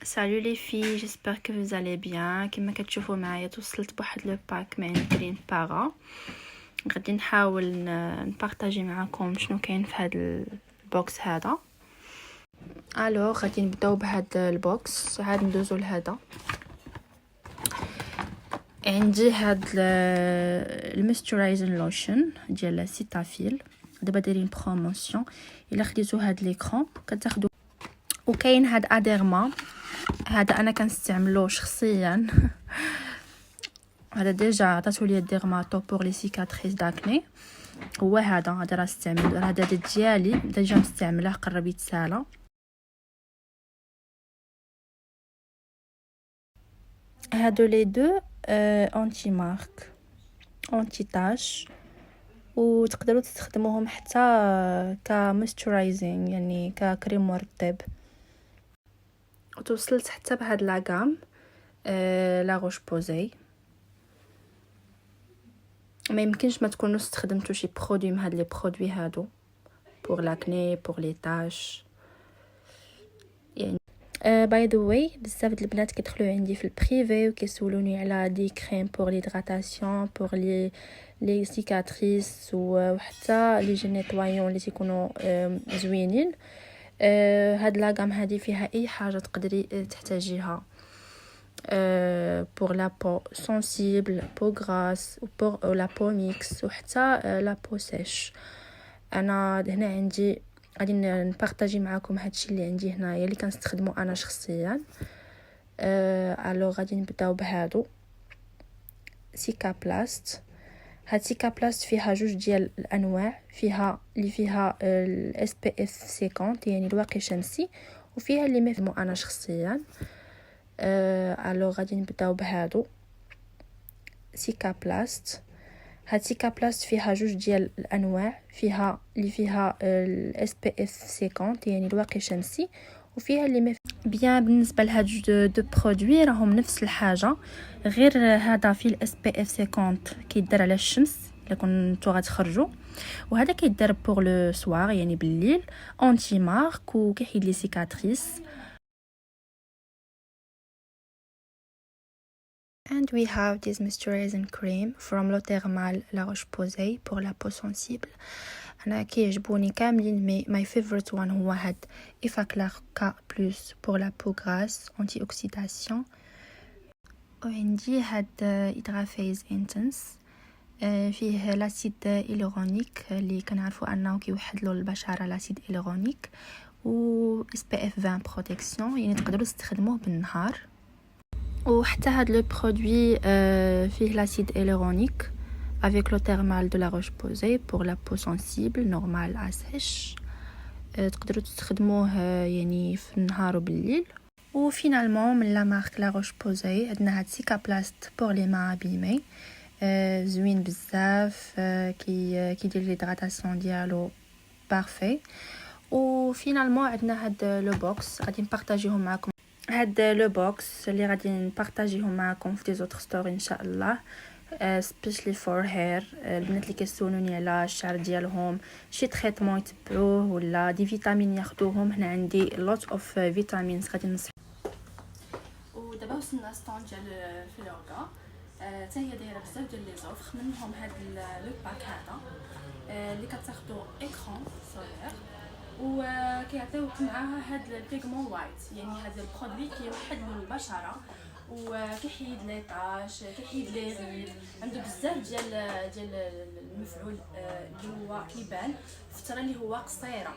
Salut les filles, j'espère que vous allez bien. كما كتشوفوا معايا توصلت بواحد لو باك من جرين بارا. غادي نحاول نبارطاجي معكم شنو كاين في هذا البوكس هذا. الوغ غادي نبداو بهذا البوكس. عاد ندوزو لهذا. عندي هاد المسترايزن لوشن ديال سيتافيل. دابا دايرين بروموسيون. الا خديتو هاد ليكرون كتاخدو. وكاين هاد اديرما، هذا انا كنستعملو شخصيا. هذا ديجا عطاتو لي الديرماتو بور لي سيكاتريس داكني. هو هذا راه استعمل هذا ديالي ديجا مستعمله قرب يتسالى. هادو لي دو انتي مارك انتي تاش، وتقدروا تستخدموهم حتى كمويسترايزينغ يعني ككريم مرطب. وتوصلت حتى بهاد لاغام لا روش بوزي. ما يمكنش ما تكونوا استخدمتوا شي برودوي من هاد لي برودوي هادو pour l'acné pour les taches يعني. باي ذا واي بزاف د البنات كيدخلوا عندي في البريفي وكيسولوني على دي كريم pour l'hydratation pour les cicatrices وحتى لي جي نيتوايون اللي تيكونوا زوينين. هاد لاغام هذه فيها اي حاجه تقدري تحتاجيها pour la peau sensible, peau grasse ou pour la peau mixte وحتى la peau sèche. انا هنا عندي غادي نبارطاجي معكم هادشي اللي عندي هنايا اللي كنستخدمو انا شخصيا. الو غادي نبداو بهادو سيكابلاست. هاد سيكابلاست فيها جوج ديال الانواع، فيها اللي فيها الاس بي اف 50 يعني الواقي شمسي، وفيها اللي ما انا شخصيا. الو غادي نبداو بهادو سيكابلاست. هاد سيكابلاست فيها جوج ديال الانواع، فيها اللي فيها الاس بي اف 50 يعني الواقي شمسي، وفيها اللي ما بيان. بالنسبه لهاد جوج دو برودوي راهم نفس الحاجه، غير هذا فيه الاس بي اف 50 كيدار على الشمس الا كنتو غتخرجوا، وهذا كيدار بور لو سوار يعني بالليل انتي مارك وكيحيد لي سيكاتريس. And we have this moisturizing cream from L'Eau Thermale La Roche-Posay pour la peau sensible. أنا كيعجبوني كاملين مي my favorite one هو هاد Effaclar K+ pour la peau grasse anti-oxydation. وعندي هاد Hydraphase Intense فيه لاسيد هيلورونيك اللي كنعرفوا انه كيوحد له البشره لاسيد هيلورونيك، و SPF 20 بروتيكسيون يعني تقدروا تستخدموه بالنهار. وحتى هاد لو برودوي فيه لاسيد هيلورونيك avec l'eau thermale de la Roche-Posay pour la peau sensible normale à sèche. تقدروا تستخدموه يعني في النهار وبالليل. وفينالمون من لا مارك لا روش-بوزاي عندنا هاد سيكابلاست بور لي ما ابيمي. زوين بزاف، كيدير ليدراتاسيون ديالو بارفي. وفينالمون عندنا هاد لو بوكس غادي نبارطاجيهم معكم. هاد لو بوكس اللي غادي نبارطاجيهم معكم في دي زوتر ستوري ان شاء الله، سبيشلي فور هير. البنات اللي كيسولوني على الشعر ديالهم شي تريتمون يتبعوه ولا دي فيتامين ياخذوهم، هنا عندي لوت اوف فيتامينز غادي نصح. ودابا وصلنا ستون ديال فلورغا، حتى هي دايره بزاف ديال لي زوفر، منهم هاد لو باك هذا اللي كتاخذوا ايكران صغير وكيعطيوك معاها هاد البيغمون وايت، يعني هاد البرودوي كيوحد له البشره وكيحيد لي طاش كيحيد لي ريد. عنده بزاف ديال المفعول اللي هو كيبان في الفتره اللي هو قصيره.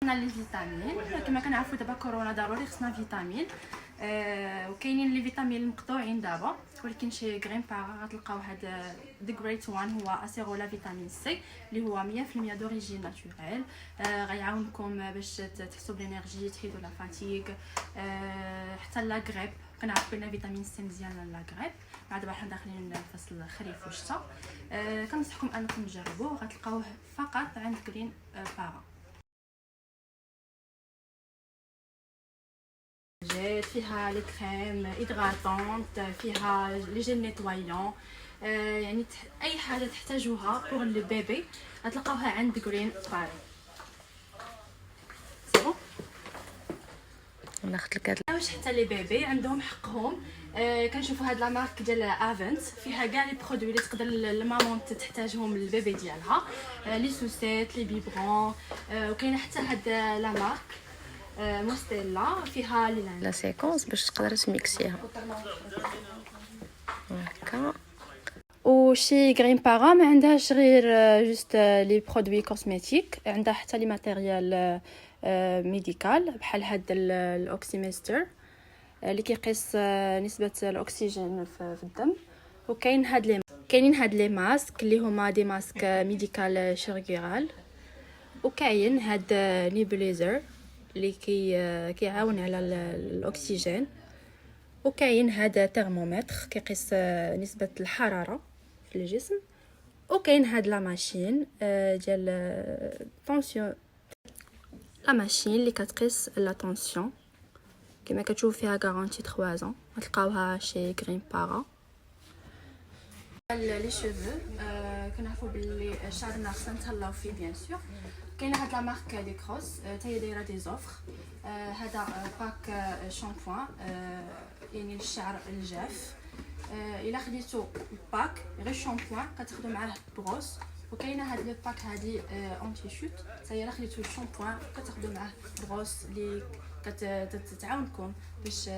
لي فيتامين كما كنعرفوا دابا كورونا ضروري خصنا فيتامين. وكاينين لي فيتامين المقطوعين دابا، ولكن شي غرين بارا غتلقاو هذا ذا جريت وان هو اسيرولا فيتامين سي اللي هو 100% دوريجين ناتوريل. غيعاونكم باش تحسوا بالانرجي، تحيدوا لا فاتيغ، حتى لا غريب. كنعرفوا بان فيتامين سي مزيان لا غريب، بعد دابا حنا داخلين فصل الخريف والشتاء. كنصحكم انكم تجربوه، غتلقاوه فقط عند جرين بارا. فيها لي كريم هيدراتونط، فيها لي جيل نيتوايون، يعني اي حاجه تحتاجوها بور البيبي غتلقاوها عند جرين باري. سي ناخذ لك هاد واش حتى لي بيبي عندهم حقهم. كنشوفوا هاد لا مارك ديال افنت فيها كاع لي برودوي اللي تقدر المامون تحتاجهم للبيبي ديالها، لي سوسيت لي بيبرون. وكاينه حتى هاد لا مارك موستيلا فيها لا سيكونس باش تقدر تميكسيها هكا. وشي غرين بارا ما عندهاش غير جوست لي برودوي كوزميتيك، عندها حتى لي ماتيريال ميديكال بحال هاد الاوكسيميستر اللي كيقيس نسبه الاكسجين في الدم. وكاين كاينين هاد لي ماسك اللي هما دي ماسك ميديكال شيرغيرال. وكاين هاد نيبوليزر اللي كيعاون على الاكسجين. وكاين هذا ترمومتر كيقيس نسبه الحراره في الجسم. وكاين هاد لا ماشين ديال طونسيون، لا ماشين اللي كتقيس لا طونسيون كما كتشوف فيها غارانتي 3 ans. غتلقاوها شي غرين بارا. لي شوفو كنعرفوا باللي شعرنا خصنا نتهلاو فيه بيان سور. كاينه هاد لا مارك دي كروس حتى هي دايره دي زوفر. هذا باك شامبوان يعني للشعر الجاف. الا خديتو باك غير شامبوان كتاخدو معاه بروس. وكاينه هاد لو باك هادي اونتي شوت حتى هي الا خديتو الشامبوان كتاخدو معاه بروس اللي كتعاونكم باش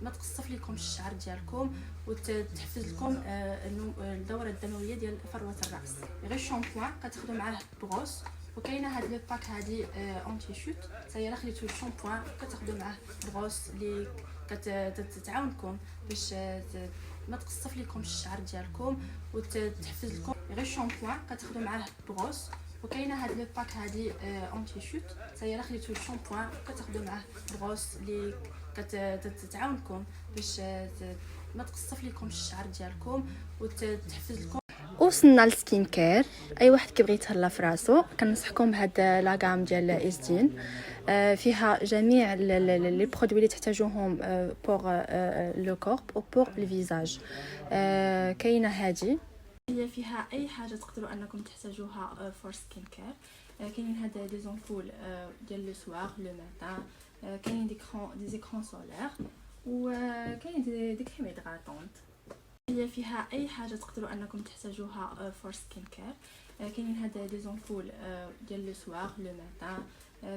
ما تقصف لكم الشعر ديالكم وتحفز لكم الدوره الدمويه ديال فروه الراس. غير شامبوان كتاخدو معاه بروس. وكاينه هاد لو باك هادي اونتي شوت حتى هي الا خديتو الشامبوان كتاخدو معاه بروس اللي كتعاونكم باش ما تقصف لكم الشعر ديالكم وتحفز لكم. غير شامبوان كتاخدو معاه بروس. وكاينه هاد لو باك هادي اونتي شوت حتى هي الا خديتو الشامبوان كتاخدو معاه بروس اللي كتعاونكم باش ما تقصف لكم الشعر ديالكم وتحفز لكم. وصلنا للسكين كير. اي واحد كيبغي يتهلا في راسو كننصحكم بهاد لاغام ديال اسدين. فيها جميع لي برودوي اللي تحتاجوهم بور لو كورب و بور الفيزاج. كاينه هادي هي فيها اي حاجه تقدروا انكم تحتاجوها فور سكين كير. كاينين هاد دي زامبول ديال لو سوار لو ماتان. كاينين دي زيكران سولير. وكاين دي كريم هيدراتونت. هي فيها اي حاجه تقدروا انكم تحتاجوها فور سكين كير. كاينين هاد دي زامبول ديال لو سوار لو ماتان.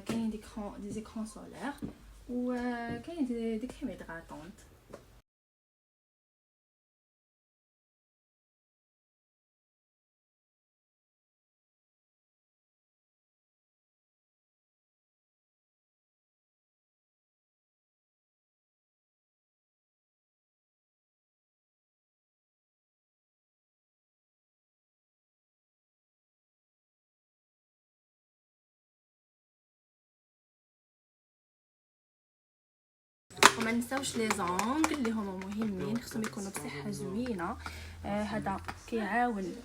كاينين دي زيكران سولير. وكاين دي كريم هيدراتونت. وما نساوش لي زونغ اللي هما مهمين، خصهم يكونوا بصحه زوينه. هذا كيعاون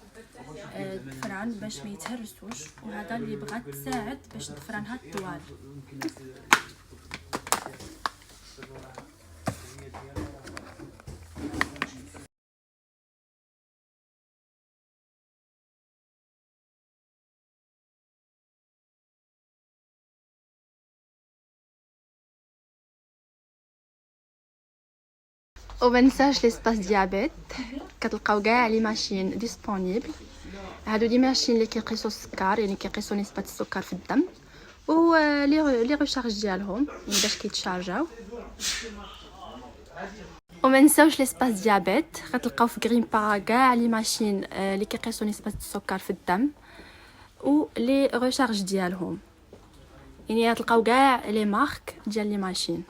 الضفران باش ما يتهرسوش، وهذا اللي بغات تساعد باش الضفرانها طوال. وما ننساش ليسباس ديابيت كتلقاو كاع لي ماشين ديسپونيبل. هادو دي ماشين اللي كيقيسوا السكر، يعني كيقيسوا نسبه السكر في الدم، و لي ريشارج ديالهم يعني باش كيتشارجاو. وما ننساوش ليسباس ديابيت غتلقاو في غرين بارا كاع لي ماشين اللي كيقيسوا نسبه السكر في الدم و لي ريشارج ديالهم، يعني غتلقاو كاع لي مارك ديال لي ماشين.